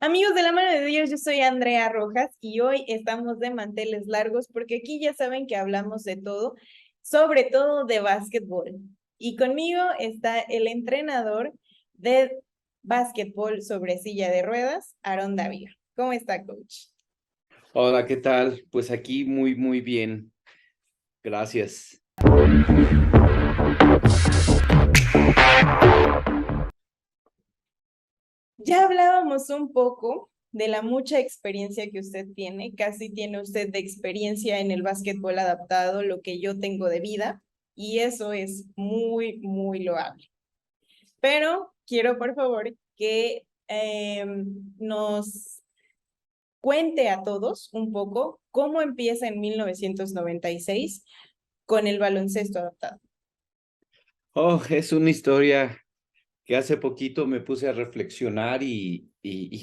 Amigos de la mano de Dios, yo soy Andrea Rojas y hoy estamos de manteles largos porque aquí ya saben que hablamos de todo, sobre todo de básquetbol. Y conmigo está el entrenador de básquetbol sobre silla de ruedas, Aarón Dávila. ¿Cómo está, coach? Hola, ¿qué tal? Pues aquí muy bien. Gracias. Ya hablábamos un poco de la mucha experiencia que usted tiene, casi tiene usted de experiencia en el básquetbol adaptado, lo que yo tengo de vida, y eso es muy loable. Pero quiero, por favor, que nos cuente a todos un poco cómo empieza en 1996 con el baloncesto adaptado. Oh, es una historia que hace poquito me puse a reflexionar y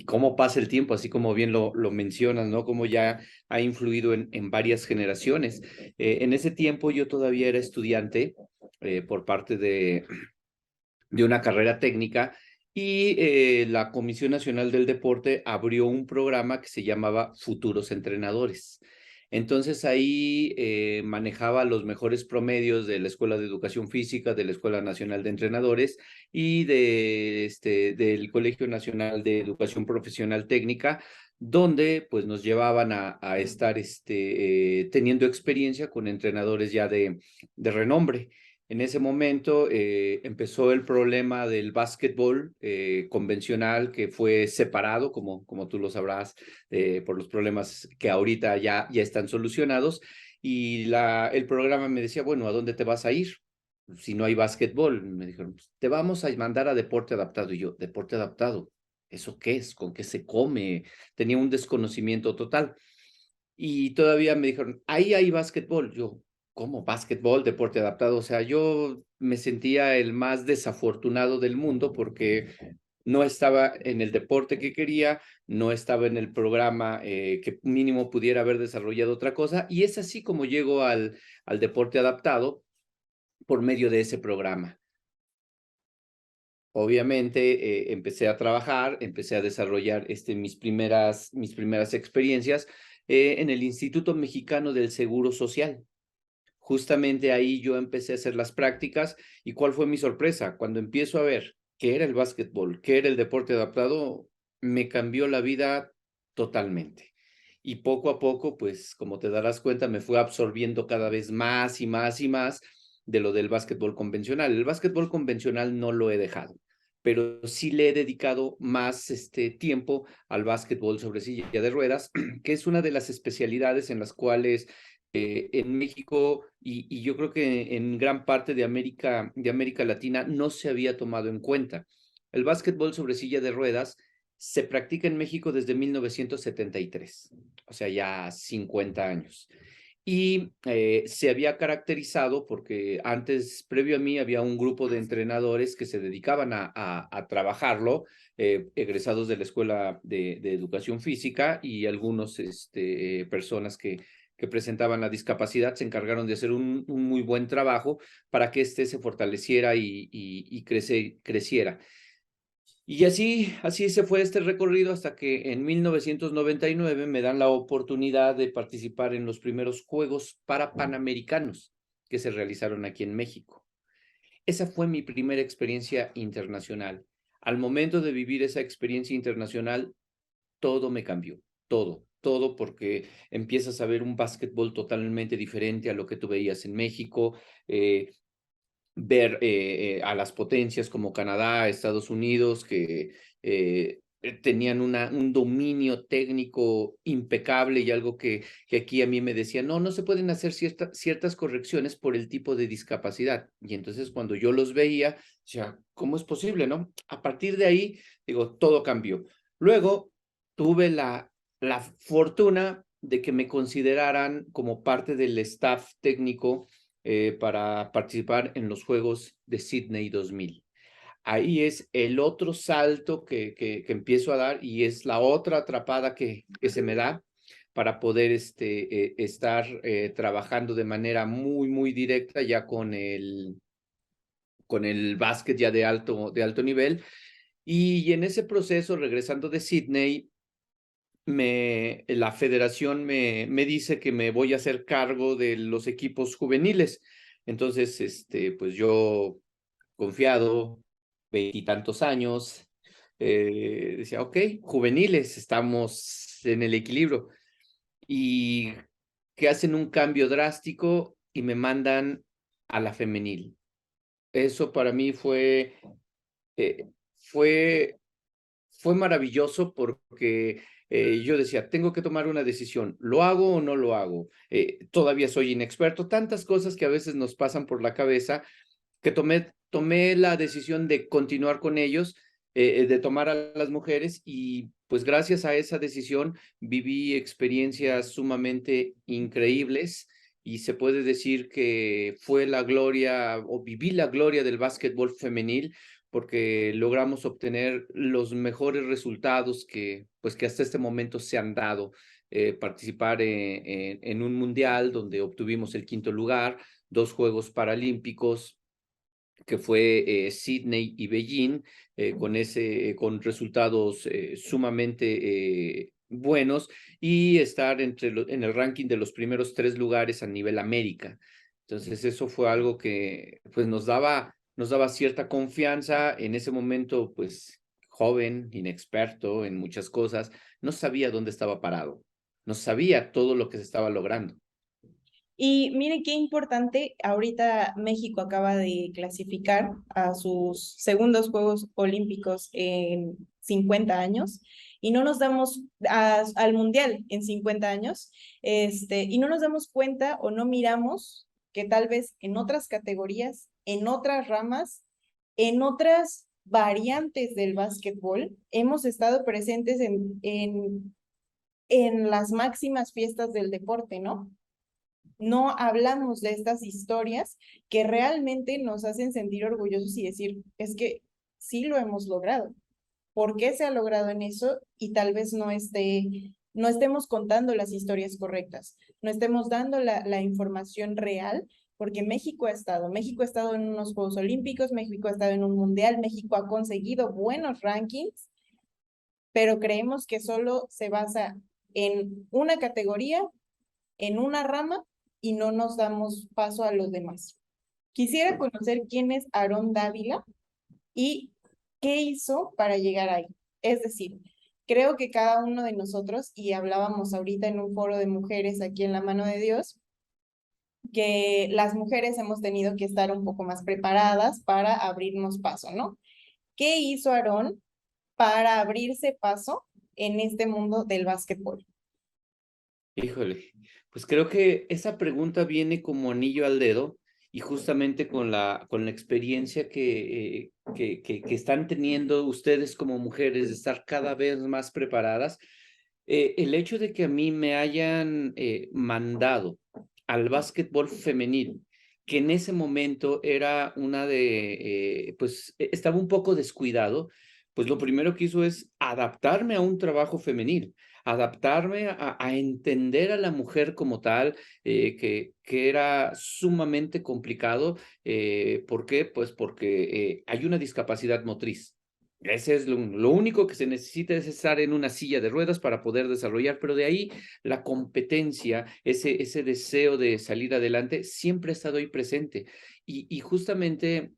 cómo pasa el tiempo, así como bien lo mencionas, ¿no? Cómo ya ha influido en varias generaciones. En ese tiempo yo todavía era estudiante por parte de una carrera técnica y la Comisión Nacional del Deporte abrió un programa que se llamaba Futuros Entrenadores. Entonces ahí manejaba los mejores promedios de la Escuela de Educación Física, de la Escuela Nacional de Entrenadores y del Colegio Nacional de Educación Profesional Técnica, donde pues nos llevaban a estar teniendo experiencia con entrenadores ya de renombre. En ese momento empezó el problema del básquetbol convencional que fue separado, como tú lo sabrás, por los problemas que ahorita ya están solucionados. Y el programa me decía, bueno, ¿a dónde te vas a ir si no hay básquetbol? Me dijeron, pues, te vamos a mandar a deporte adaptado. Y yo, ¿deporte adaptado? ¿Eso qué es? ¿Con qué se come? Tenía un desconocimiento total. Y todavía me dijeron, ahí hay básquetbol. Yo, ¿cómo básquetbol, deporte adaptado? O sea, yo me sentía el más desafortunado del mundo porque no estaba en el deporte que quería, no estaba en el programa que mínimo pudiera haber desarrollado otra cosa. Y es así como llego al deporte adaptado por medio de ese programa. Obviamente, empecé a trabajar, empecé a desarrollar mis primeras experiencias en el Instituto Mexicano del Seguro Social. Justamente ahí yo empecé a hacer las prácticas y ¿cuál fue mi sorpresa? Cuando empiezo a ver qué era el básquetbol, qué era el deporte adaptado, me cambió la vida totalmente. Y poco a poco, pues como te darás cuenta, me fue absorbiendo cada vez más y más y más de lo del básquetbol convencional. El básquetbol convencional no lo he dejado, pero sí le he dedicado más tiempo al básquetbol sobre silla de ruedas, que es una de las especialidades en las cuales en México y yo creo que en gran parte de América Latina no se había tomado en cuenta. El básquetbol sobre silla de ruedas se practica en México desde 1973, o sea, ya 50 años. Y se había caracterizado porque antes, previo a mí, había un grupo de entrenadores que se dedicaban a trabajarlo, egresados de la Escuela de Educación Física y algunos personas que presentaban la discapacidad se encargaron de hacer un muy buen trabajo para que se fortaleciera y creciera. Y así se fue este recorrido hasta que en 1999 me dan la oportunidad de participar en los primeros Juegos para Panamericanos que se realizaron aquí en México. Esa fue mi primera experiencia internacional. Al momento de vivir esa experiencia internacional, todo me cambió, todo porque empiezas a ver un básquetbol totalmente diferente a lo que tú veías en México, ver a las potencias como Canadá, Estados Unidos, que tenían un dominio técnico impecable y algo que aquí a mí me decían, no se pueden hacer ciertas correcciones por el tipo de discapacidad. Y entonces cuando yo los veía, decía, ¿cómo es posible, no? A partir de ahí, digo, todo cambió. Luego tuve la fortuna de que me consideraran como parte del staff técnico para participar en los Juegos de Sydney 2000. Ahí es el otro salto que empiezo a dar y es la otra atrapada que se me da para poder estar trabajando de manera muy directa ya con el básquet ya de alto nivel. Y en ese proceso, regresando de Sydney, la federación me dice que me voy a hacer cargo de los equipos juveniles. Entonces, pues yo, confiado, veintitantos años, decía, ok, juveniles, estamos en el equilibrio. Y que hacen un cambio drástico y me mandan a la femenil. Eso para mí eh, fue fue maravilloso porque yo decía, tengo que tomar una decisión, ¿lo hago o no lo hago? Todavía soy inexperto, tantas cosas que a veces nos pasan por la cabeza que tomé la decisión de continuar con ellos, de tomar a las mujeres y pues gracias a esa decisión viví experiencias sumamente increíbles y se puede decir que fue la gloria o viví la gloria del básquetbol femenil porque logramos obtener los mejores resultados que hasta este momento se han dado. Participar en un mundial donde obtuvimos el quinto lugar, 2 Juegos Paralímpicos, que fue Sydney y Beijing, con resultados sumamente buenos y estar en el ranking de los primeros 3 lugares a nivel América. Entonces eso fue algo que pues nos daba cierta confianza en ese momento, pues joven, inexperto en muchas cosas, no sabía dónde estaba parado, no sabía todo lo que se estaba logrando. Y mire qué importante, ahorita México acaba de clasificar a sus segundos Juegos Olímpicos en 50 años y no nos damos al Mundial en 50 años, y no nos damos cuenta o no miramos que tal vez en otras categorías, en otras ramas, en otras variantes del básquetbol, hemos estado presentes en las máximas fiestas del deporte, ¿no? No hablamos de estas historias que realmente nos hacen sentir orgullosos y decir, es que sí lo hemos logrado. ¿Por qué se ha logrado en eso? Y tal vez no estemos contando las historias correctas, no estemos dando la información real, porque México ha estado en unos Juegos Olímpicos, México ha estado en un Mundial, México ha conseguido buenos rankings, pero creemos que solo se basa en una categoría, en una rama y no nos damos paso a los demás. Quisiera conocer quién es Aarón Dávila y qué hizo para llegar ahí. Es decir, creo que cada uno de nosotros, y hablábamos ahorita en un foro de mujeres aquí en La Mano de Dios, que las mujeres hemos tenido que estar un poco más preparadas para abrirnos paso, ¿no? ¿Qué hizo Aarón para abrirse paso en este mundo del básquetbol? Híjole, pues creo que esa pregunta viene como anillo al dedo y justamente con la experiencia que están teniendo ustedes como mujeres de estar cada vez más preparadas. El hecho de que a mí me hayan mandado al básquetbol femenil, que en ese momento era estaba un poco descuidado, pues lo primero que hizo es adaptarme a un trabajo femenil, adaptarme a entender a la mujer como tal, que era sumamente complicado. ¿Por qué? Pues porque hay una discapacidad motriz. Ese es lo único que se necesita es estar en una silla de ruedas para poder desarrollar, pero de ahí la competencia, ese deseo de salir adelante, siempre ha estado ahí presente. Y justamente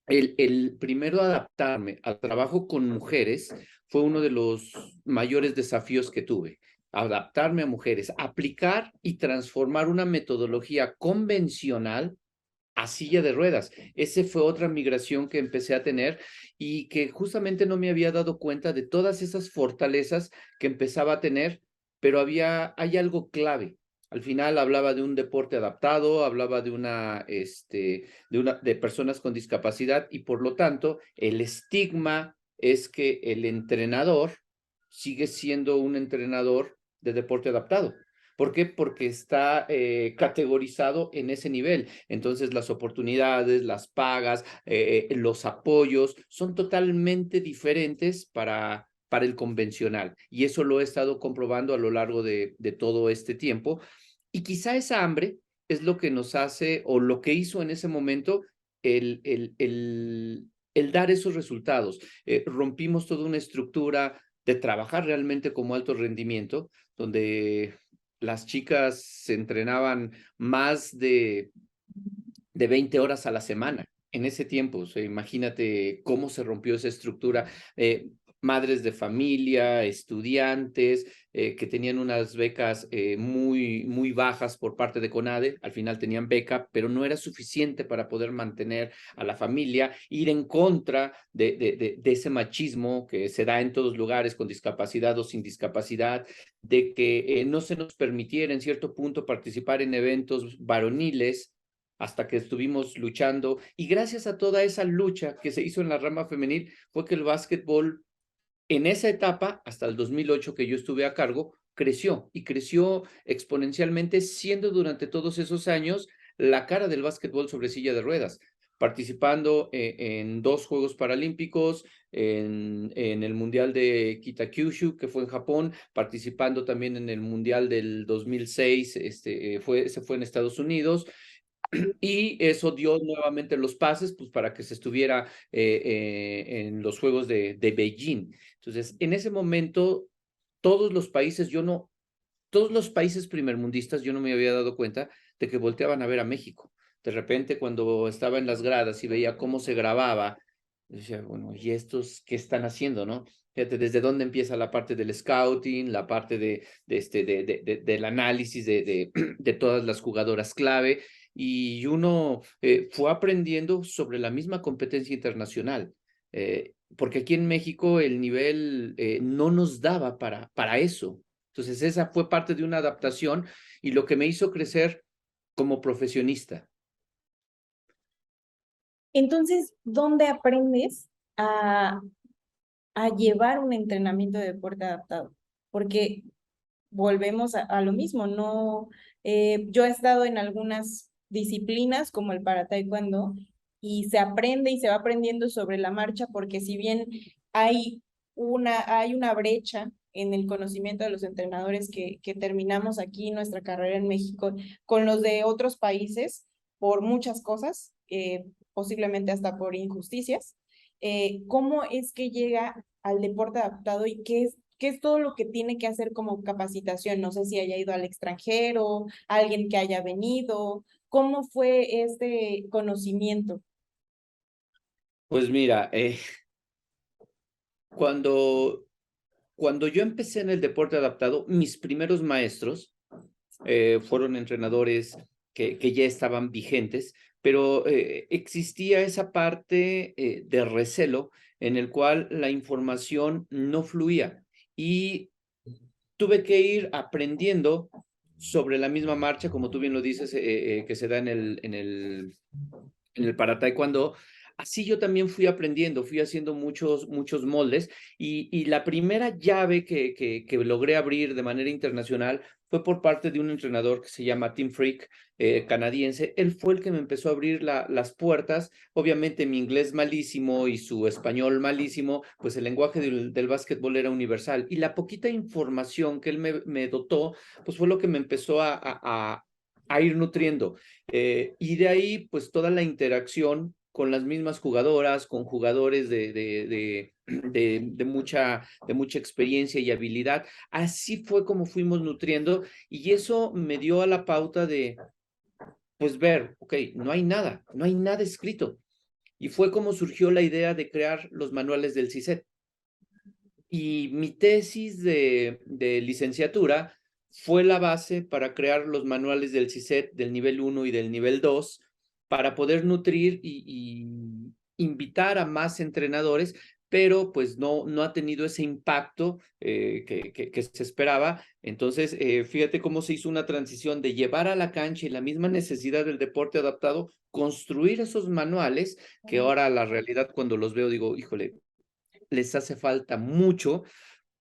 el primero adaptarme al trabajo con mujeres fue uno de los mayores desafíos que tuve. Adaptarme a mujeres, aplicar y transformar una metodología convencional a silla de ruedas. Ese fue otra migración que empecé a tener y que justamente no me había dado cuenta de todas esas fortalezas que empezaba a tener, pero hay algo clave. Al final hablaba de un deporte adaptado, hablaba de personas con discapacidad y por lo tanto el estigma es que el entrenador sigue siendo un entrenador de deporte adaptado. ¿Por qué? Porque está categorizado en ese nivel. Entonces, las oportunidades, las pagas, los apoyos son totalmente diferentes para el convencional. Y eso lo he estado comprobando a lo largo de todo este tiempo. Y quizá esa hambre es lo que nos hace, o lo que hizo en ese momento, el el dar esos resultados. Rompimos toda una estructura de trabajar realmente como alto rendimiento, donde las chicas se entrenaban más de 20 horas a la semana en ese tiempo. O sea, imagínate cómo se rompió esa estructura. Madres de familia, estudiantes que tenían unas becas muy bajas por parte de CONADE, al final tenían beca, pero no era suficiente para poder mantener a la familia, ir en contra de ese machismo que se da en todos lugares, con discapacidad o sin discapacidad, de que no se nos permitiera en cierto punto participar en eventos varoniles hasta que estuvimos luchando, y gracias a toda esa lucha que se hizo en la rama femenil fue que el básquetbol en esa etapa, hasta el 2008 que yo estuve a cargo, creció y creció exponencialmente, siendo durante todos esos años la cara del básquetbol sobre silla de ruedas, participando en 2 Juegos Paralímpicos, en el Mundial de Kitakyushu, que fue en Japón, participando también en el Mundial del 2006, ese fue en Estados Unidos, y eso dio nuevamente los pases pues, para que se estuviera en los Juegos de Beijing. Entonces, en ese momento, todos los países, todos los países primermundistas, yo no me había dado cuenta de que volteaban a ver a México. De repente, cuando estaba en las gradas y veía cómo se grababa, decía, bueno, ¿y estos qué están haciendo, no? Fíjate, desde dónde empieza la parte del scouting, la parte del análisis de todas las jugadoras clave, y uno fue aprendiendo sobre la misma competencia internacional, porque aquí en México el nivel no nos daba para eso. Entonces esa fue parte de una adaptación y lo que me hizo crecer como profesionista. Entonces, ¿dónde aprendes a, a llevar un entrenamiento de deporte adaptado? Porque volvemos a lo mismo, no, yo he estado en algunas disciplinas como el para taekwondo y se aprende y se va aprendiendo sobre la marcha porque si bien hay una brecha en el conocimiento de los entrenadores que terminamos aquí nuestra carrera en México con los de otros países por muchas cosas, posiblemente hasta por injusticias, ¿cómo es que llega al deporte adaptado y qué es todo lo que tiene que hacer como capacitación? No sé si haya ido al extranjero, alguien que haya venido. ¿Cómo fue este conocimiento? Pues mira, cuando, cuando yo empecé en el deporte adaptado, mis primeros maestros fueron entrenadores que ya estaban vigentes, pero existía esa parte de recelo en el cual la información no fluía y tuve que ir aprendiendo sobre la misma marcha, como tú bien lo dices, que se da en el para taekwondo. Así yo también fui aprendiendo, fui haciendo muchos moldes, y la primera llave que logré abrir de manera internacional fue por parte de un entrenador que se llama Tim Freak, canadiense. Él fue el que me empezó a abrir las puertas. Obviamente mi inglés malísimo y su español malísimo, pues el lenguaje del básquetbol era universal. Y la poquita información que él me dotó, pues fue lo que me empezó a ir nutriendo. Y de ahí, pues toda la interacción con las mismas jugadoras, con jugadores de mucha experiencia y habilidad. Así fue como fuimos nutriendo, y eso me dio a la pauta de, pues ver, ok, no hay nada escrito. Y fue como surgió la idea de crear los manuales del CISET. Y mi tesis de licenciatura fue la base para crear los manuales del CISET del nivel 1 y del nivel 2 para poder nutrir y invitar a más entrenadores, pero pues no ha tenido ese impacto que se esperaba. Entonces, fíjate cómo se hizo una transición de llevar a la cancha y la misma necesidad del deporte adaptado, construir esos manuales, que ahora la realidad cuando los veo digo, híjole, les hace falta mucho,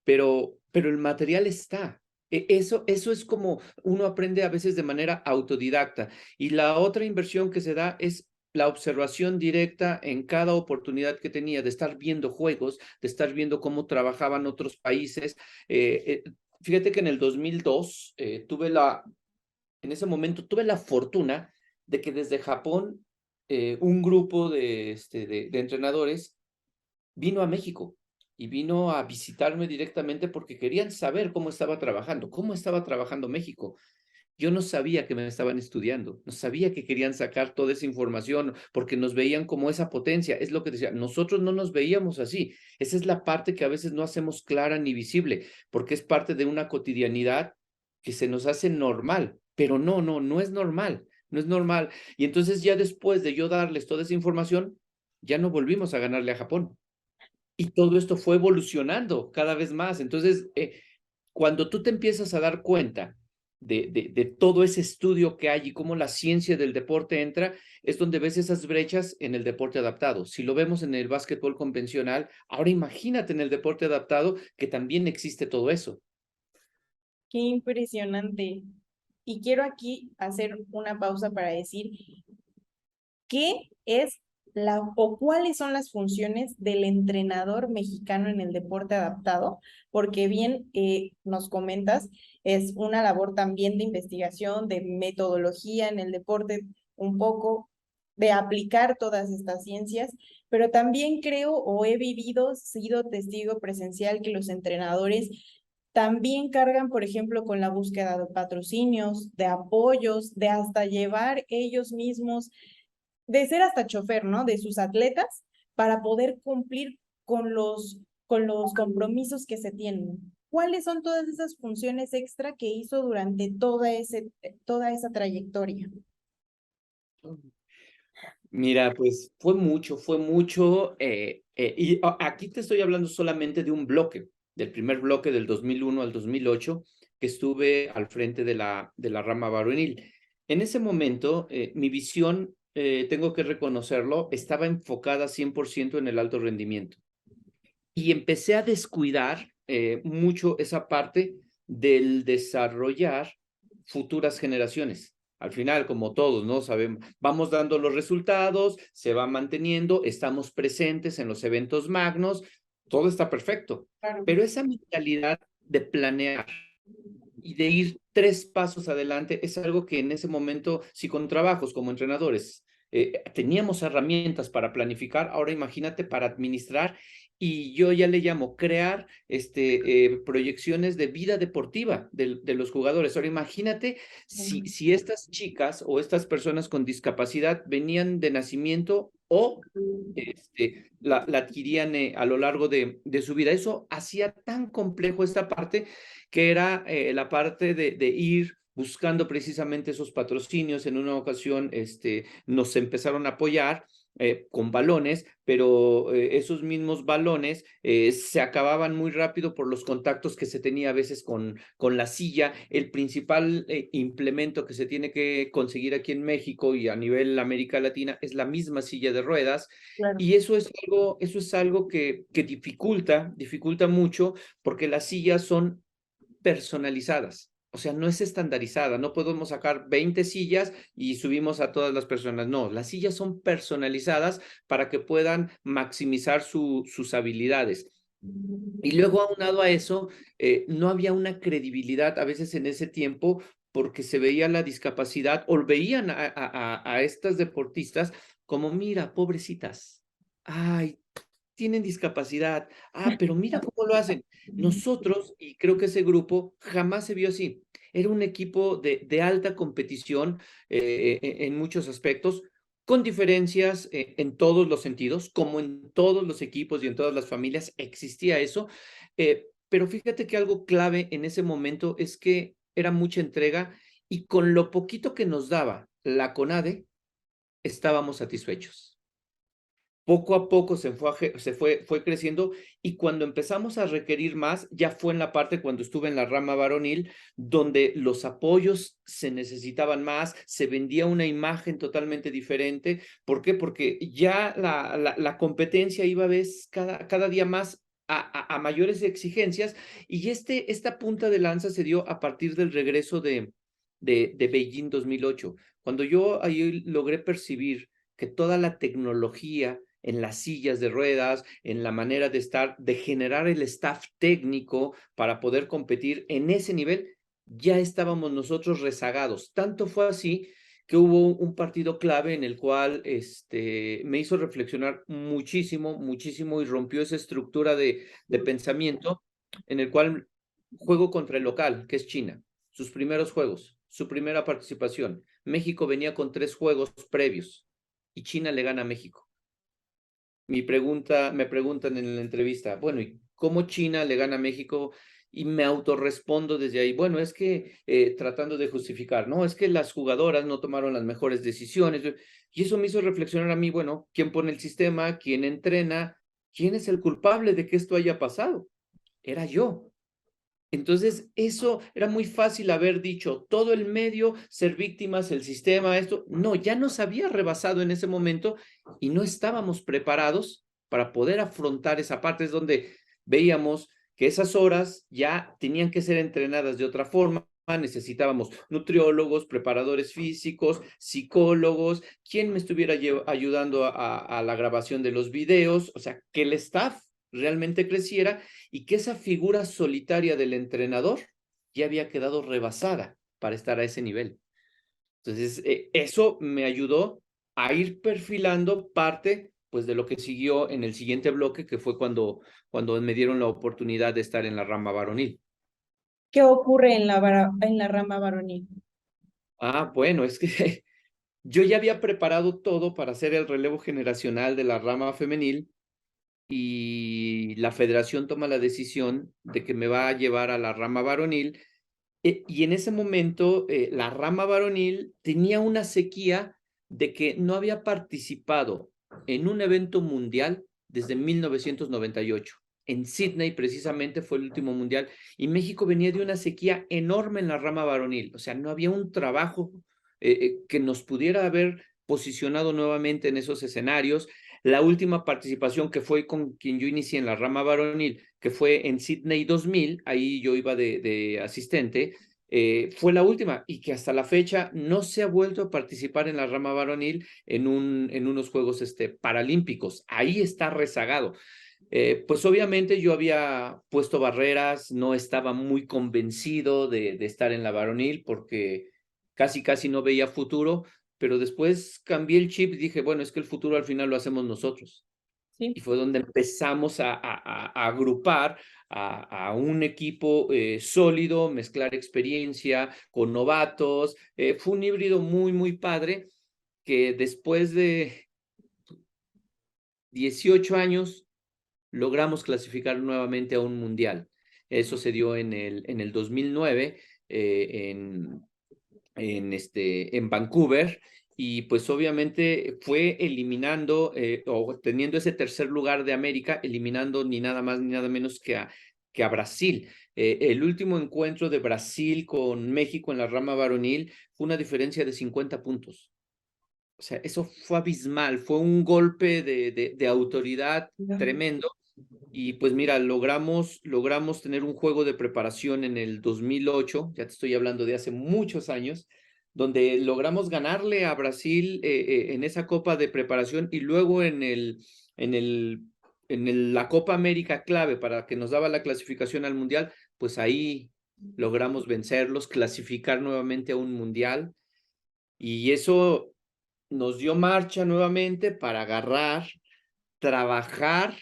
pero el material está. Eso es como uno aprende a veces de manera autodidacta. Y la otra inversión que se da es la observación directa en cada oportunidad que tenía, de estar viendo juegos, de estar viendo cómo trabajaban otros países. Fíjate que en el 2002 en ese momento tuve la fortuna de que desde Japón un grupo de entrenadores vino a México y vino a visitarme directamente porque querían saber cómo estaba trabajando México. Yo no sabía que me estaban estudiando, no sabía que querían sacar toda esa información porque nos veían como esa potencia. Es lo que decía, nosotros no nos veíamos así. Esa es la parte que a veces no hacemos clara ni visible, porque es parte de una cotidianidad que se nos hace normal, pero no es normal, no es normal. Y entonces ya después de yo darles toda esa información, ya no volvimos a ganarle a Japón. Y todo esto fue evolucionando cada vez más. Entonces, cuando tú te empiezas a dar cuenta de todo ese estudio que hay y cómo la ciencia del deporte entra, es donde ves esas brechas en el deporte adaptado. Si lo vemos en el básquetbol convencional, ahora imagínate en el deporte adaptado que también existe todo eso. Qué impresionante. Y quiero aquí hacer una pausa para decir qué es o cuáles son las funciones del entrenador mexicano en el deporte adaptado, porque bien nos comentas, es una labor también de investigación, de metodología en el deporte, un poco de aplicar todas estas ciencias, pero también creo o he vivido, sido testigo presencial que los entrenadores también cargan, por ejemplo, con la búsqueda de patrocinios, de apoyos, de hasta llevar ellos mismos de ser hasta chofer, ¿no? De sus atletas para poder cumplir con los compromisos que se tienen. ¿Cuáles son todas esas funciones extra que hizo durante toda esa trayectoria? Mira, pues fue mucho, aquí te estoy hablando solamente de un bloque, del primer bloque del 2001 al 2008, que estuve al frente de la rama varonil. En ese momento, mi visión, tengo que reconocerlo, estaba enfocada 100% en el alto rendimiento. Y empecé a descuidar mucho esa parte del desarrollar futuras generaciones. Al final, como todos, ¿no? Sabemos, vamos dando los resultados, se va manteniendo, estamos presentes en los eventos magnos, todo está perfecto. Claro. Pero esa mentalidad de planear y de ir 3 pasos adelante es algo que en ese momento, si con trabajos como entrenadores teníamos herramientas para planificar, ahora imagínate para administrar y yo ya le llamo crear proyecciones de vida deportiva de los jugadores. Ahora imagínate si estas chicas o estas personas con discapacidad venían de nacimiento o la adquirían a lo largo de su vida. Eso hacía tan complejo esta parte que era la parte de ir buscando precisamente esos patrocinios. En una ocasión nos empezaron a apoyar con balones, pero esos mismos balones se acababan muy rápido por los contactos que se tenía a veces con la silla. El principal implemento que se tiene que conseguir aquí en México y a nivel América Latina es la misma silla de ruedas. Claro. Y eso es algo que dificulta mucho porque las sillas son personalizadas. O sea, no es estandarizada, no podemos sacar 20 sillas y subimos a todas las personas. No, las sillas son personalizadas para que puedan maximizar sus habilidades. Y luego, aunado a eso, no había una credibilidad a veces en ese tiempo porque se veía la discapacidad o veían a estas deportistas como, mira, pobrecitas, ay, tienen discapacidad. Ah, pero mira cómo lo hacen. Nosotros, y creo que ese grupo jamás se vio así. Era un equipo de alta competición en muchos aspectos, con diferencias en todos los sentidos, como en todos los equipos y en todas las familias existía eso. Pero fíjate que algo clave en ese momento es que era mucha entrega y con lo poquito que nos daba la CONADE, estábamos satisfechos. Poco a poco fue creciendo y cuando empezamos a requerir más, ya fue en la parte cuando estuve en la rama varonil, donde los apoyos se necesitaban más, se vendía una imagen totalmente diferente. ¿Por qué? Porque ya la competencia iba a vez cada día más a mayores exigencias y esta punta de lanza se dio a partir del regreso de Beijing 2008, cuando yo ahí logré percibir que toda la tecnología en las sillas de ruedas, en la manera de estar, de generar el staff técnico para poder competir en ese nivel, ya estábamos nosotros rezagados. Tanto fue así que hubo un partido clave en el cual me hizo reflexionar muchísimo, muchísimo y rompió esa estructura de pensamiento en el cual juego contra el local, que es China, sus primeros juegos, su primera participación. México venía con 3 juegos previos y China le gana a México. Me preguntan en la entrevista, bueno, ¿y cómo China le gana a México? Y me autorrespondo desde ahí, bueno, es que tratando de justificar, no, es que las jugadoras no tomaron las mejores decisiones. Y eso me hizo reflexionar a mí, bueno, ¿quién pone el sistema? ¿Quién entrena? ¿Quién es el culpable de que esto haya pasado? Era yo. Entonces, eso era muy fácil haber dicho, todo el medio, ser víctimas, el sistema, esto. No, ya nos había rebasado en ese momento y no estábamos preparados para poder afrontar esa parte. Es donde veíamos que esas horas ya tenían que ser entrenadas de otra forma. Necesitábamos nutriólogos, preparadores físicos, psicólogos, quien me estuviera ayudando a la grabación de los videos, o sea, que el staff realmente creciera y que esa figura solitaria del entrenador ya había quedado rebasada para estar a ese nivel. Entonces, eso me ayudó a ir perfilando parte pues de lo que siguió en el siguiente bloque, que fue cuando me dieron la oportunidad de estar en la rama varonil. ¿Qué ocurre en en la rama varonil? Bueno, es que yo ya había preparado todo para hacer el relevo generacional de la rama femenil y la federación toma la decisión de que me va a llevar a la rama varonil. Y en ese momento, la rama varonil tenía una sequía de que no había participado en un evento mundial desde 1998. En Sydney, precisamente, fue el último mundial, y México venía de una sequía enorme en la rama varonil. O sea, no había un trabajo que nos pudiera haber posicionado nuevamente en esos escenarios. La última participación que fue con quien yo inicié en la rama varonil, que fue en Sydney 2000, ahí yo iba de asistente, fue la última y que hasta la fecha no se ha vuelto a participar en la rama varonil en unos Juegos Paralímpicos. Ahí está rezagado. Pues obviamente yo había puesto barreras, no estaba muy convencido de estar en la varonil porque casi no veía futuro, pero después cambié el chip y dije, bueno, es que el futuro al final lo hacemos nosotros. Sí. Y fue donde empezamos a agrupar a un equipo sólido, mezclar experiencia con novatos. Fue un híbrido muy, muy padre que después de 18 años logramos clasificar nuevamente a un mundial. Eso se dio en el 2009 en Vancouver, y pues obviamente fue eliminando o teniendo ese tercer lugar de América, eliminando ni nada más ni nada menos que a Brasil. El último encuentro de Brasil con México en la rama varonil fue una diferencia de 50 puntos. O sea, eso fue abismal, fue un golpe de autoridad tremendo. Y pues mira, logramos tener un juego de preparación en el 2008, ya te estoy hablando de hace muchos años, donde logramos ganarle a Brasil en esa Copa de preparación, y luego en el, la Copa América clave para que nos daba la clasificación al Mundial, pues ahí logramos vencerlos, clasificar nuevamente a un Mundial, y eso nos dio marcha nuevamente para agarrar, trabajar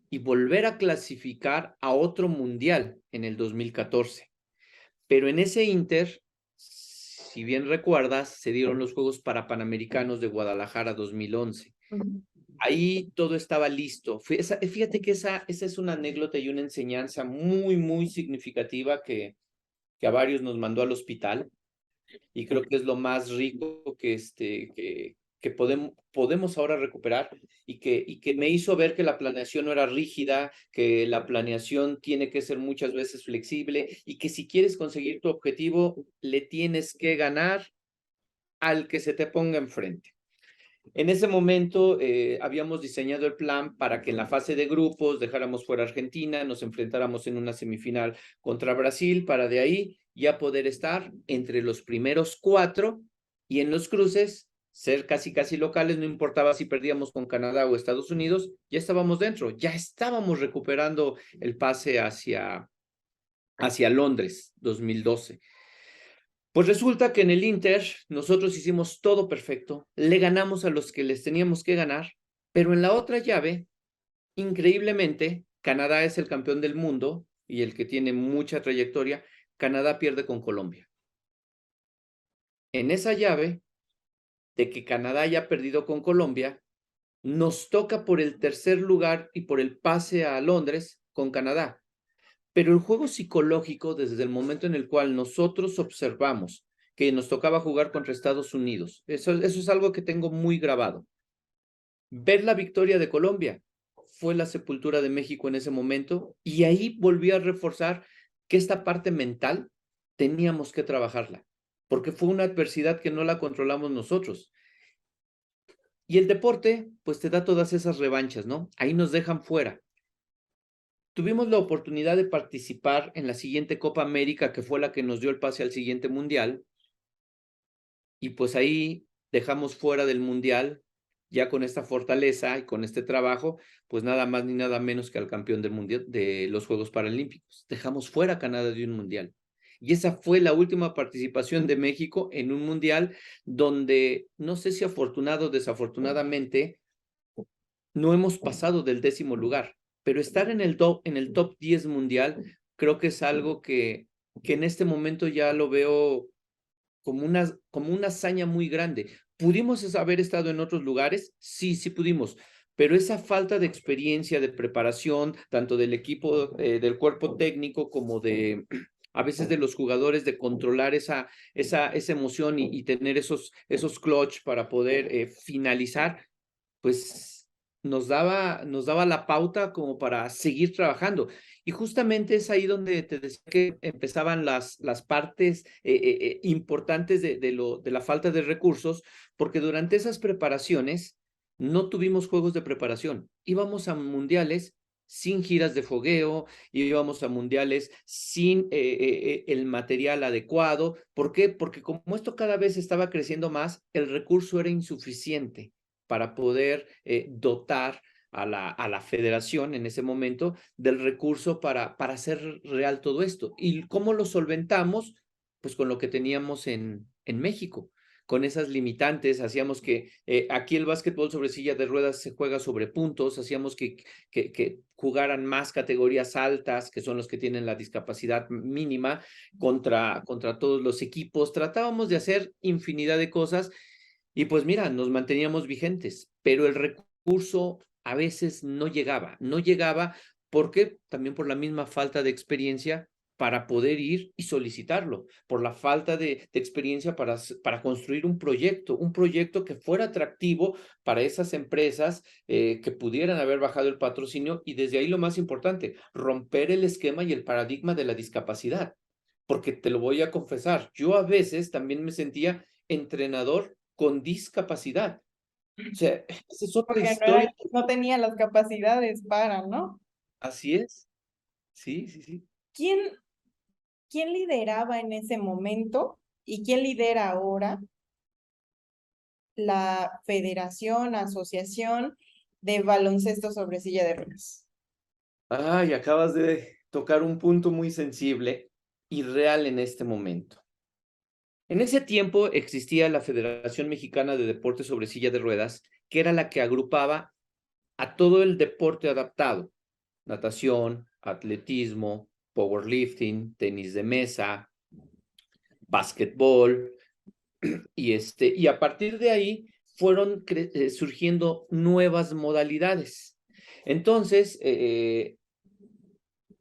y volver a clasificar a otro mundial en el 2014. Pero en ese inter, si bien recuerdas, se dieron los Juegos Panamericanos de Guadalajara 2011. Ahí todo estaba listo. Fíjate que esa es una anécdota y una enseñanza muy, muy significativa que a varios nos mandó al hospital, y creo que es lo más rico que podemos ahora recuperar, y que me hizo ver que la planeación no era rígida, que la planeación tiene que ser muchas veces flexible, y que si quieres conseguir tu objetivo, le tienes que ganar al que se te ponga enfrente. En ese momento habíamos diseñado el plan para que en la fase de grupos dejáramos fuera Argentina, nos enfrentáramos en una semifinal contra Brasil, para de ahí ya poder estar entre los primeros 4, y en los cruces ser casi locales, no importaba si perdíamos con Canadá o Estados Unidos, ya estábamos dentro, ya estábamos recuperando el pase hacia Londres 2012. Pues resulta que en el Inter nosotros hicimos todo perfecto, le ganamos a los que les teníamos que ganar, pero en la otra llave, increíblemente, Canadá es el campeón del mundo y el que tiene mucha trayectoria. Canadá pierde con Colombia. En esa llave de que Canadá haya perdido con Colombia, nos toca por el tercer lugar y por el pase a Londres con Canadá. Pero el juego psicológico, desde el momento en el cual nosotros observamos que nos tocaba jugar contra Estados Unidos, eso es algo que tengo muy grabado. Ver la victoria de Colombia fue la sepultura de México en ese momento, y ahí volví a reforzar que esta parte mental teníamos que trabajarla, porque fue una adversidad que no la controlamos nosotros. Y el deporte, pues te da todas esas revanchas, ¿no? Ahí nos dejan fuera. Tuvimos la oportunidad de participar en la siguiente Copa América, que fue la que nos dio el pase al siguiente Mundial, y pues ahí dejamos fuera del Mundial, ya con esta fortaleza y con este trabajo, pues nada más ni nada menos que al campeón del Mundial de los Juegos Paralímpicos. Dejamos fuera a Canadá de un Mundial. Y esa fue la última participación de México en un Mundial donde, no sé si afortunado o desafortunadamente, no hemos pasado del 10º lugar, pero estar en el top 10 mundial creo que es algo que en este momento ya lo veo como una hazaña muy grande. ¿Pudimos haber estado en otros lugares? Sí, sí pudimos, pero esa falta de experiencia, de preparación, tanto del equipo, del cuerpo técnico, como de a veces de los jugadores, de controlar esa emoción y tener esos clutch para poder finalizar, pues nos daba la pauta como para seguir trabajando. Y justamente es ahí donde te decía que empezaban las partes importantes de la falta de recursos, porque durante esas preparaciones no tuvimos juegos de preparación. Íbamos a mundiales sin giras de fogueo, íbamos a mundiales sin el material adecuado. ¿Por qué? Porque como esto cada vez estaba creciendo más, el recurso era insuficiente para poder dotar a la federación en ese momento del recurso para hacer real todo esto. ¿Y cómo lo solventamos? Pues con lo que teníamos en México, con esas limitantes. Hacíamos que aquí el básquetbol sobre silla de ruedas se juega sobre puntos, hacíamos que jugaran más categorías altas, que son los que tienen la discapacidad mínima, contra todos los equipos. Tratábamos de hacer infinidad de cosas y pues mira, nos manteníamos vigentes, pero el recurso a veces no llegaba porque también por la misma falta de experiencia para poder ir y solicitarlo, por la falta de experiencia para construir un proyecto que fuera atractivo para esas empresas que pudieran haber bajado el patrocinio, y desde ahí lo más importante, romper el esquema y el paradigma de la discapacidad, porque te lo voy a confesar, yo a veces también me sentía entrenador con discapacidad. O sea, esa es otra Porque historia. no tenía las capacidades para, ¿no? Así es. Sí, sí, sí. ¿Quién, quién lideraba en ese momento y quién lidera ahora la Federación, Asociación de Baloncesto sobre Silla de Ruedas? Ay, acabas de tocar un punto muy sensible y real en este momento. En ese tiempo existía la Federación Mexicana de Deportes sobre Silla de Ruedas, que era la que agrupaba a todo el deporte adaptado: natación, atletismo, powerlifting, tenis de mesa, básquetbol, y a partir de ahí fueron surgiendo nuevas modalidades. Entonces,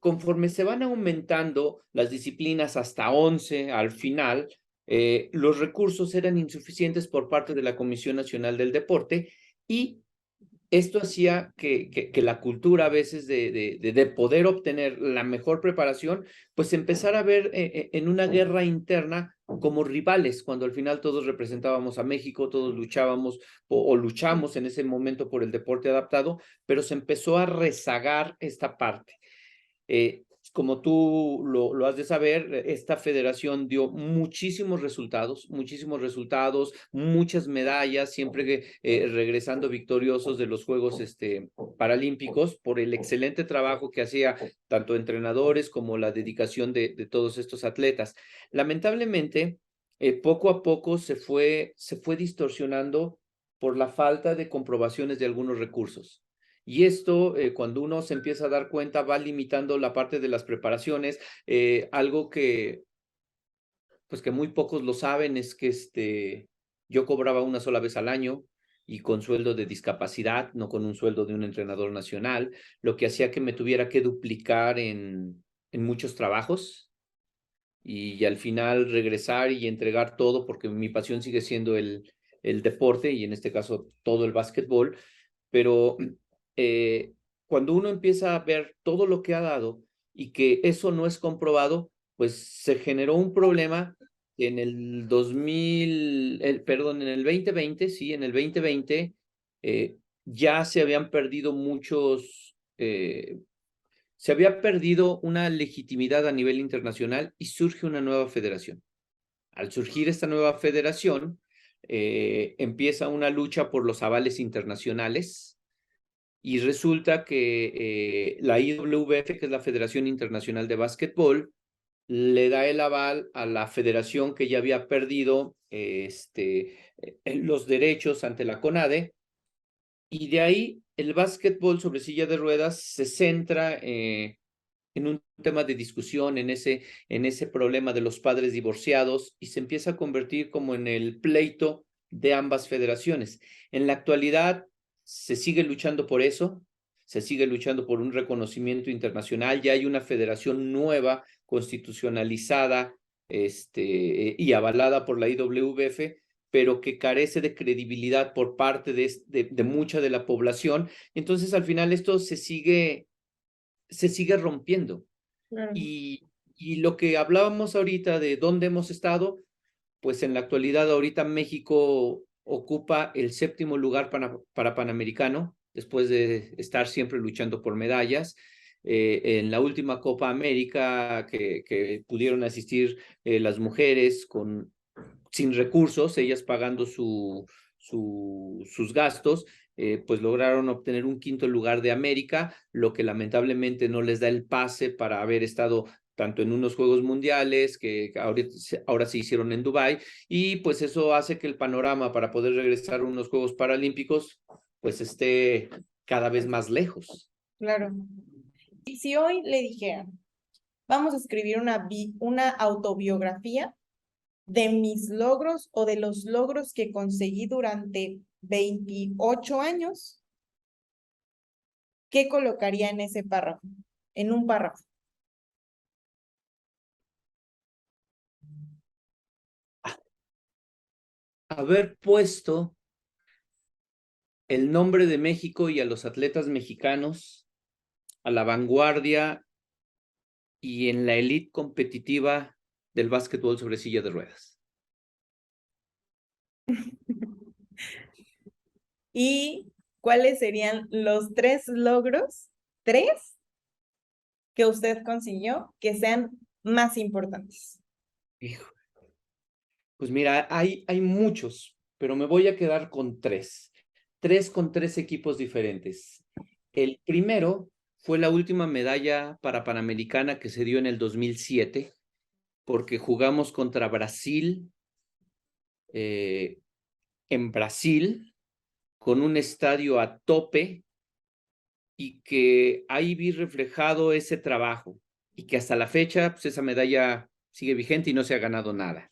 conforme se van aumentando las disciplinas hasta 11 al final, los recursos eran insuficientes por parte de la Comisión Nacional del Deporte, y esto hacía que la cultura a veces de poder obtener la mejor preparación, pues empezara a ver en una guerra interna como rivales, cuando al final todos representábamos a México, todos luchábamos o luchamos en ese momento por el deporte adaptado, pero se empezó a rezagar esta parte. Como tú lo has de saber, esta federación dio muchísimos resultados, muchas medallas, siempre regresando victoriosos de los Juegos Paralímpicos, por el excelente trabajo que hacía tanto entrenadores como la dedicación de todos estos atletas. Lamentablemente, poco a poco se fue distorsionando por la falta de comprobaciones de algunos recursos. Y esto, cuando uno se empieza a dar cuenta, va limitando la parte de las preparaciones. Algo que, pues que muy pocos lo saben es que yo cobraba una sola vez al año y con sueldo de discapacidad, no con un sueldo de un entrenador nacional, lo que hacía que me tuviera que duplicar en muchos trabajos y al final regresar y entregar todo, porque mi pasión sigue siendo el deporte y en este caso todo el básquetbol, pero eh, cuando uno empieza a ver todo lo que ha dado y que eso no es comprobado, pues se generó un problema en el 2000, perdón, en el 2020, sí, en el 2020 ya se habían perdido se había perdido una legitimidad a nivel internacional y surge una nueva federación. Al surgir esta nueva federación, empieza una lucha por los avales internacionales y resulta que la IWF, que es la Federación Internacional de Básquetbol, le da el aval a la federación que ya había perdido los derechos ante la CONADE, y de ahí el básquetbol sobre silla de ruedas se centra en un tema de discusión, en ese problema de los padres divorciados, y se empieza a convertir como en el pleito de ambas federaciones. En la actualidad se sigue luchando por eso, se sigue luchando por un reconocimiento internacional, ya hay una federación nueva, constitucionalizada, y avalada por la IWF, pero que carece de credibilidad por parte de mucha de la población. Entonces, al final, esto se sigue rompiendo. Claro. Y lo que hablábamos ahorita de dónde hemos estado, pues en la actualidad ahorita México ocupa el 7º lugar para Panamericano, después de estar siempre luchando por medallas. En la última Copa América que pudieron asistir las mujeres sin recursos, ellas pagando sus gastos, pues lograron obtener un 5.º lugar de América, lo que lamentablemente no les da el pase para haber estado tanto en unos Juegos Mundiales que ahora se hicieron en Dubái, y pues eso hace que el panorama para poder regresar a unos Juegos Paralímpicos pues esté cada vez más lejos. Claro. Y si hoy le dijeran, vamos a escribir una autobiografía de mis logros o de los logros que conseguí durante 28 años, ¿qué colocaría en ese párrafo? En un párrafo. Haber puesto el nombre de México y a los atletas mexicanos a la vanguardia y en la elite competitiva del básquetbol sobre silla de ruedas. ¿Y cuáles serían los 3 logros, 3, que usted consiguió que sean más importantes? Hijo, pues mira, hay muchos, pero me voy a quedar con 3. 3 con 3 equipos diferentes. El primero fue la última medalla para Panamericana que se dio en el 2007, porque jugamos contra Brasil, en Brasil, con un estadio a tope, y que ahí vi reflejado ese trabajo, y que hasta la fecha, pues esa medalla sigue vigente y no se ha ganado nada.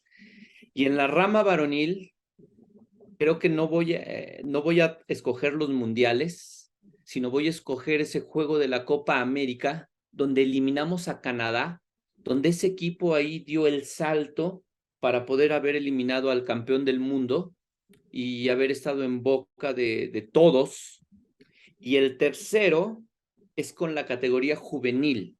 Y en la rama varonil, creo que no voy a escoger los mundiales, sino voy a escoger ese juego de la Copa América, donde eliminamos a Canadá, donde ese equipo ahí dio el salto para poder haber eliminado al campeón del mundo y haber estado en boca de todos. Y el tercero es con la categoría juvenil,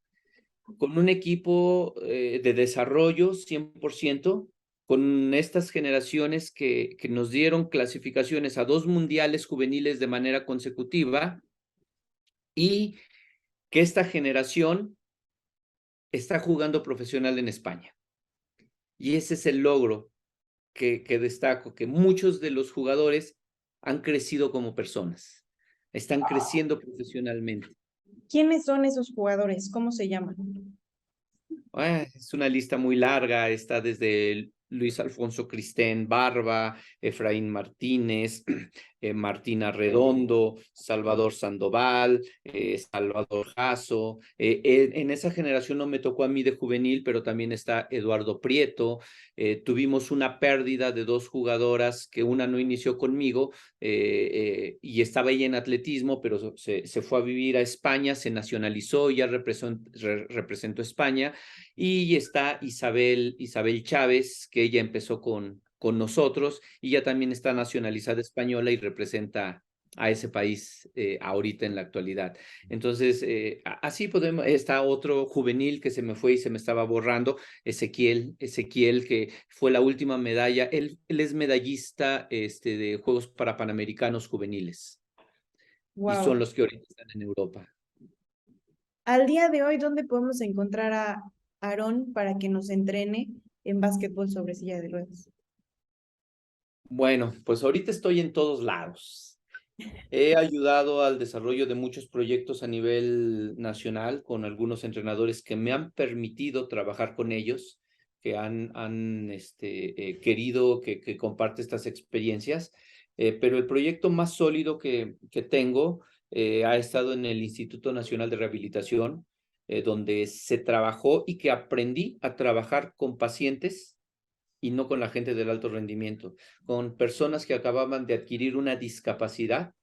con un equipo de desarrollo 100%, con estas generaciones que nos dieron clasificaciones a 2 mundiales juveniles de manera consecutiva, y que esta generación está jugando profesional en España. Y ese es el logro que destaco, que muchos de los jugadores han crecido como personas, están creciendo profesionalmente. ¿Quiénes son esos jugadores? ¿Cómo se llaman? Es una lista muy larga, está desde Luis Alfonso Cristén Barba, Efraín Martínez, Martina Redondo, Salvador Sandoval, Salvador Jasso. En esa generación no me tocó a mí de juvenil, pero también está Eduardo Prieto. Tuvimos una pérdida de 2 jugadoras, que una no inició conmigo y estaba ella en atletismo, pero se fue a vivir a España, se nacionalizó, ya representó España. Y está Isabel Chávez, que ella empezó con nosotros, y ya también está nacionalizada española y representa a ese país ahorita en la actualidad. Entonces, así podemos, está otro juvenil que se me fue y se me estaba borrando, Ezequiel, que fue la última medalla, él es medallista de Juegos para Panamericanos juveniles, y son Wow. los que ahorita están en Europa. Al día de hoy, ¿dónde podemos encontrar a Aarón para que nos entrene en básquetbol sobre silla de ruedas? Bueno, pues ahorita estoy en todos lados. He ayudado al desarrollo de muchos proyectos a nivel nacional con algunos entrenadores que me han permitido trabajar con ellos, que han querido que comparte estas experiencias. Pero el proyecto más sólido que tengo ha estado en el Instituto Nacional de Rehabilitación, donde se trabajó y que aprendí a trabajar con pacientes y no con la gente del alto rendimiento, con personas que acababan de adquirir una discapacidad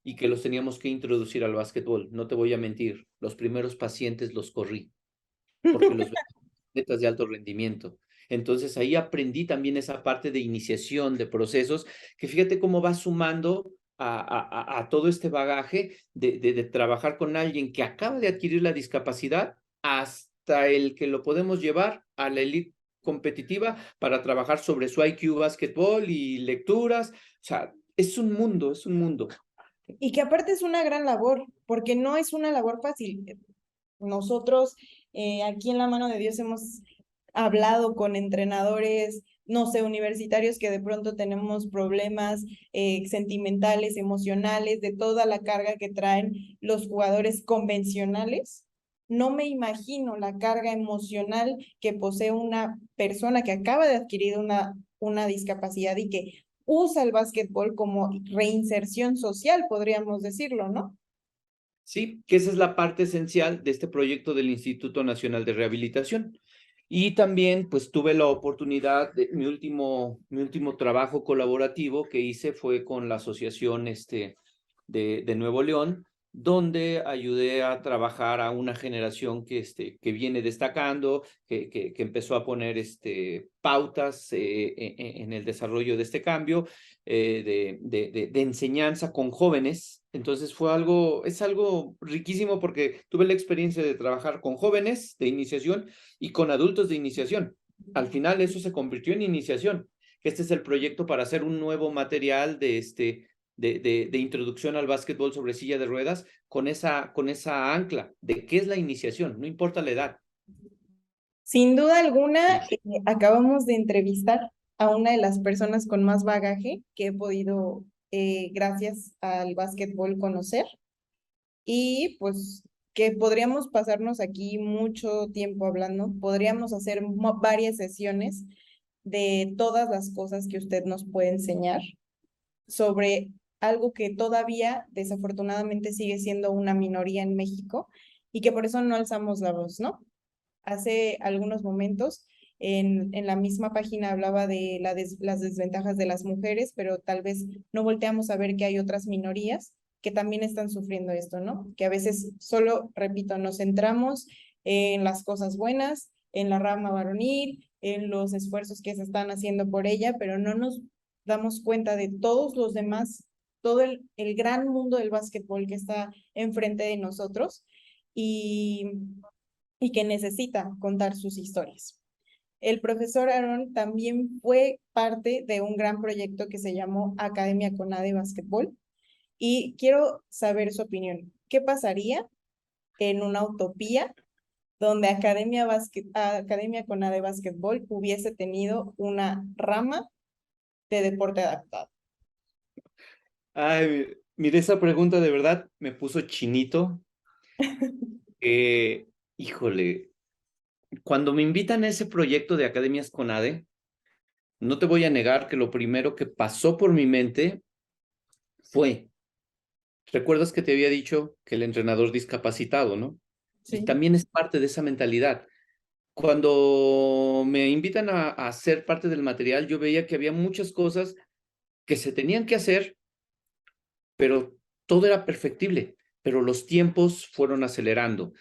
y que los teníamos que introducir al básquetbol. No te voy a mentir, los primeros pacientes los corrí porque los veía atletas de alto rendimiento. Entonces ahí aprendí también esa parte de iniciación, de procesos, que fíjate cómo va sumando a todo este bagaje de trabajar con alguien que acaba de adquirir la discapacidad hasta el que lo podemos llevar a la elite competitiva para trabajar sobre su IQ básquetbol y lecturas. O sea, es un mundo, es un mundo. Y que aparte es una gran labor, porque no es una labor fácil. Nosotros aquí en la mano de Dios hemos hablado con entrenadores, no sé, universitarios que de pronto tenemos problemas sentimentales, emocionales, de toda la carga que traen los jugadores convencionales. No me imagino la carga emocional que posee una persona que acaba de adquirir una discapacidad y que usa el básquetbol como reinserción social, podríamos decirlo, ¿no? Sí, que esa es la parte esencial de este proyecto del Instituto Nacional de Rehabilitación. Y también, pues, tuve la oportunidad de mi último trabajo colaborativo que hice fue con la asociación de Nuevo León, donde ayudé a trabajar a una generación que viene destacando, que empezó a poner pautas en el desarrollo de este cambio de enseñanza con jóvenes. Entonces es algo riquísimo porque tuve la experiencia de trabajar con jóvenes de iniciación y con adultos de iniciación. Al final eso se convirtió en iniciación. Este es el proyecto para hacer un nuevo material de introducción al básquetbol sobre silla de ruedas con esa ancla de qué es la iniciación, no importa la edad. Sin duda alguna, acabamos de entrevistar a una de las personas con más bagaje que he podido, gracias al básquetbol, conocer. Y pues que podríamos pasarnos aquí mucho tiempo hablando, podríamos hacer varias sesiones de todas las cosas que usted nos puede enseñar sobre algo que todavía desafortunadamente sigue siendo una minoría en México y que por eso no alzamos la voz, ¿no? Hace algunos momentos en la misma página hablaba de las desventajas de las mujeres, pero tal vez no volteamos a ver que hay otras minorías que también están sufriendo esto, ¿no? Que a veces solo, repito, nos centramos en las cosas buenas, en la rama varonil, en los esfuerzos que se están haciendo por ella, pero no nos damos cuenta de todos los demás, todo el gran mundo del básquetbol que está enfrente de nosotros y que necesita contar sus historias. El profesor Aaron también fue parte de un gran proyecto que se llamó Academia CONADE Básquetbol y quiero saber su opinión. ¿Qué pasaría en una utopía donde Academia CONADE Básquetbol hubiese tenido una rama de deporte adaptado? Ay, mire, esa pregunta de verdad me puso chinito. Híjole, cuando me invitan a ese proyecto de Academias CONADE, no te voy a negar que lo primero que pasó por mi mente fue, ¿recuerdas que te había dicho que el entrenador discapacitado, no? Y Sí. también es parte de esa mentalidad. Cuando me invitan a ser parte del material, yo veía que había muchas cosas que se tenían que hacer, pero todo era perfectible, pero los tiempos fueron acelerando.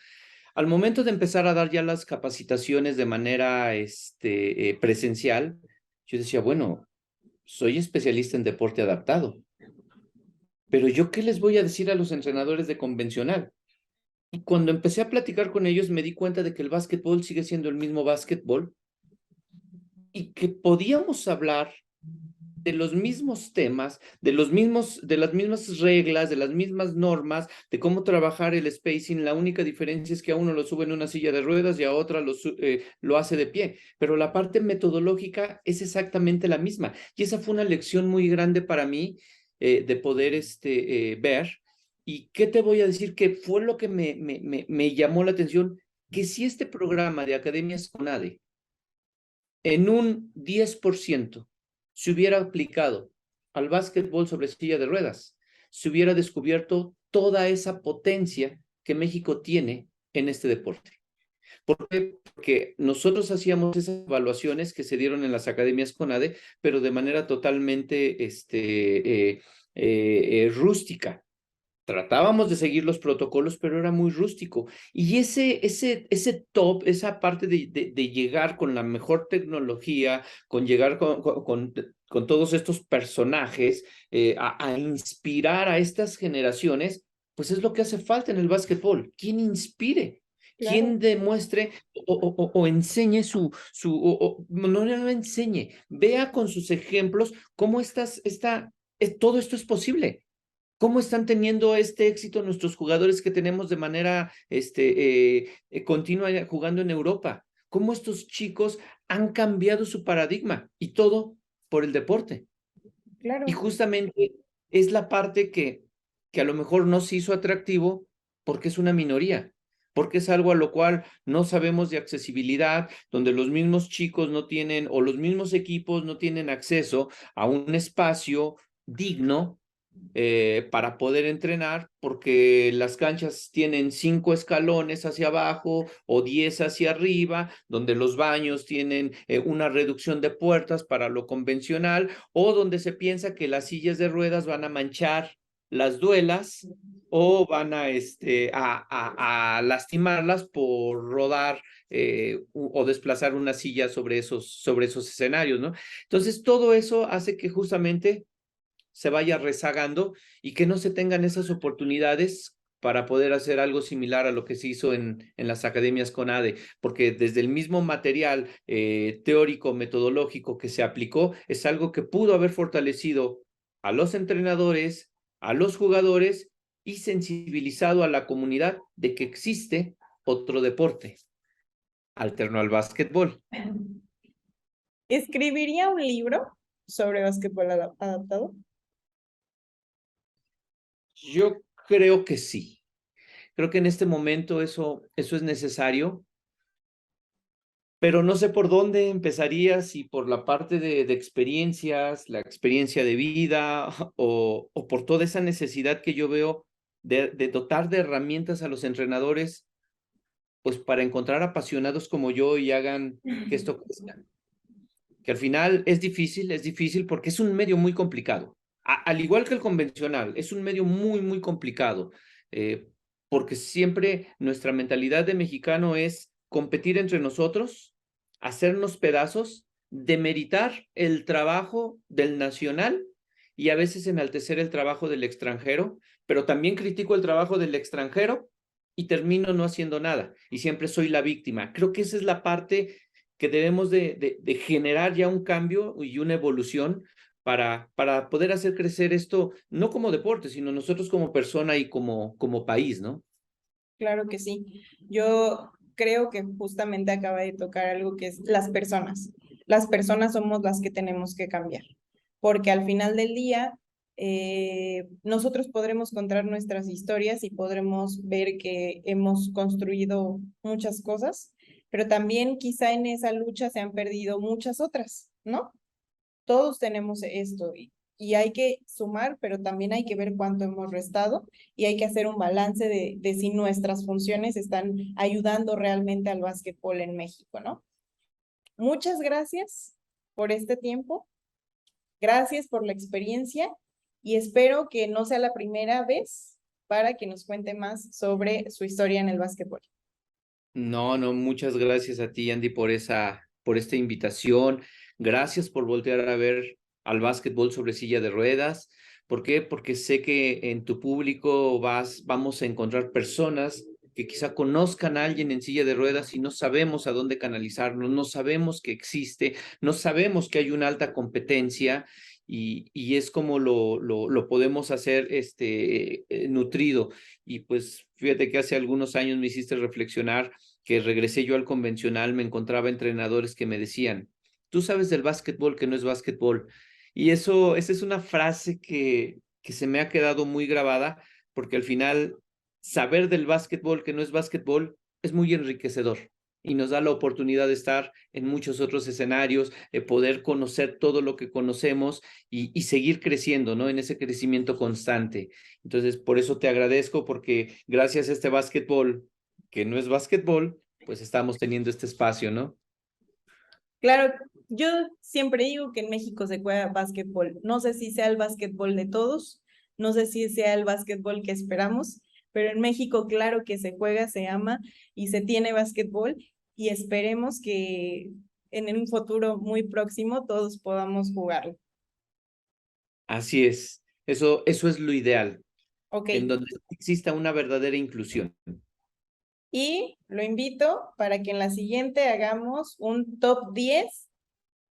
Al momento de empezar a dar ya las capacitaciones de manera presencial, yo decía, bueno, soy especialista en deporte adaptado, pero ¿yo qué les voy a decir a los entrenadores de convencional? Y cuando empecé a platicar con ellos, me di cuenta de que el básquetbol sigue siendo el mismo básquetbol y que podíamos hablar de los mismos temas, de las mismas reglas, de las mismas normas, de cómo trabajar el spacing. La única diferencia es que a uno lo sube en una silla de ruedas y a otra lo hace de pie, pero la parte metodológica es exactamente la misma. Y esa fue una lección muy grande para mí de poder ver. ¿Y qué te voy a decir? Que fue lo que me llamó la atención, que si este programa de Academias CONADE en un 10% se hubiera aplicado al básquetbol sobre silla de ruedas, se hubiera descubierto toda esa potencia que México tiene en este deporte. ¿Por qué? Porque nosotros hacíamos esas evaluaciones que se dieron en las academias CONADE, pero de manera totalmente rústica. Tratábamos de seguir los protocolos, pero era muy rústico. Y ese top, esa parte de llegar con la mejor tecnología, con llegar con todos estos personajes, a inspirar a estas generaciones, pues es lo que hace falta en el básquetbol. ¿Quién inspire? Claro. ¿Quién demuestre o enseñe no enseñe, vea con sus ejemplos cómo todo esto es posible? ¿Cómo están teniendo este éxito nuestros jugadores que tenemos de manera continua jugando en Europa? ¿Cómo estos chicos han cambiado su paradigma? Y todo por el deporte. Y Claro. justamente es la parte que a lo mejor no se hizo atractivo porque es una minoría, porque es algo a lo cual no sabemos de accesibilidad, donde los mismos chicos no tienen o los mismos equipos no tienen acceso a un espacio digno para poder entrenar, porque las canchas tienen 5 escalones hacia abajo o 10 hacia arriba, donde los baños tienen una reducción de puertas para lo convencional, o donde se piensa que las sillas de ruedas van a manchar las duelas o van a lastimarlas por rodar o desplazar una silla sobre esos escenarios, ¿no? Entonces, todo eso hace que justamente se vaya rezagando y que no se tengan esas oportunidades para poder hacer algo similar a lo que se hizo en las academias CONADE, porque desde el mismo material teórico, metodológico que se aplicó, es algo que pudo haber fortalecido a los entrenadores, a los jugadores y sensibilizado a la comunidad de que existe otro deporte alterno al básquetbol. ¿Escribiría un libro sobre básquetbol adaptado? Yo creo que sí. Creo que en este momento eso es necesario, pero no sé por dónde empezaría, si por la parte de experiencias, la experiencia de vida o por toda esa necesidad que yo veo de dotar de herramientas a los entrenadores, pues para encontrar apasionados como yo y hagan que esto crezca. Que al final es difícil porque es un medio muy complicado. Al igual que el convencional, es un medio muy, muy complicado, eh, porque siempre nuestra mentalidad de mexicano es competir entre nosotros, hacernos pedazos, demeritar el trabajo del nacional y a veces enaltecer el trabajo del extranjero, pero también critico el trabajo del extranjero y termino no haciendo nada y siempre soy la víctima. Creo que esa es la parte que debemos de generar ya un cambio y una evolución para poder hacer crecer esto, no como deporte, sino nosotros como persona y como país, ¿no? Claro que sí. Yo creo que justamente acaba de tocar algo que es las personas. Las personas somos las que tenemos que cambiar, porque al final del día nosotros podremos contar nuestras historias y podremos ver que hemos construido muchas cosas, pero también quizá en esa lucha se han perdido muchas otras, ¿no? todos tenemos esto y hay que sumar, pero también hay que ver cuánto hemos restado y hay que hacer un balance de si nuestras funciones están ayudando realmente al básquetbol en México, ¿no? Muchas gracias por este tiempo, gracias por la experiencia y espero que no sea la primera vez para que nos cuente más sobre su historia en el básquetbol. No, no, muchas gracias a ti, Andy, por esta invitación. Gracias por voltear a ver al básquetbol sobre silla de ruedas. ¿Por qué? Porque sé que en tu público vamos a encontrar personas que quizá conozcan a alguien en silla de ruedas y no sabemos a dónde canalizarlo, no sabemos que existe, no sabemos que hay una alta competencia y es como lo podemos hacer nutrido. Y pues fíjate que hace algunos años me hiciste reflexionar que regresé yo al convencional, me encontraba entrenadores que me decían, tú sabes del básquetbol que no es básquetbol. Y esa es una frase que se me ha quedado muy grabada, porque al final saber del básquetbol que no es básquetbol es muy enriquecedor y nos da la oportunidad de estar en muchos otros escenarios, poder conocer todo lo que conocemos y seguir creciendo, ¿no? En ese crecimiento constante. Entonces, por eso te agradezco, porque gracias a este básquetbol que no es básquetbol, pues estamos teniendo este espacio, ¿no? Claro, yo siempre digo que en México se juega básquetbol. No sé si sea el básquetbol de todos, no sé si sea el básquetbol que esperamos, pero en México claro que se juega, se ama y se tiene básquetbol y esperemos que en un futuro muy próximo todos podamos jugarlo. Así es. Eso es lo ideal, Ok, en donde exista una verdadera inclusión. y lo invito para que en la siguiente hagamos un top 10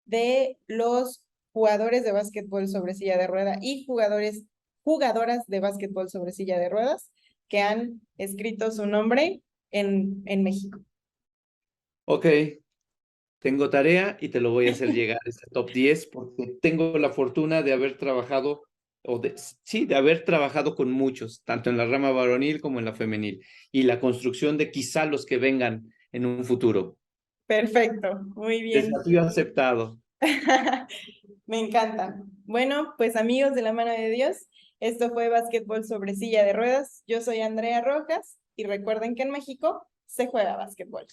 de los jugadores de básquetbol sobre silla de rueda y jugadoras de básquetbol sobre silla de ruedas que han escrito su nombre en México. Ok, tengo tarea y te lo voy a hacer llegar a este top 10 porque tengo la fortuna de haber trabajado, sí, de haber trabajado con muchos, tanto en la rama varonil como en la femenil, y la construcción de quizá los que vengan en un futuro. Perfecto, muy bien. Desafío aceptado. Me encanta. Bueno, pues amigos de la mano de Dios, esto fue Básquetbol sobre silla de ruedas. Yo soy Andrea Rojas y recuerden que en México se juega básquetbol.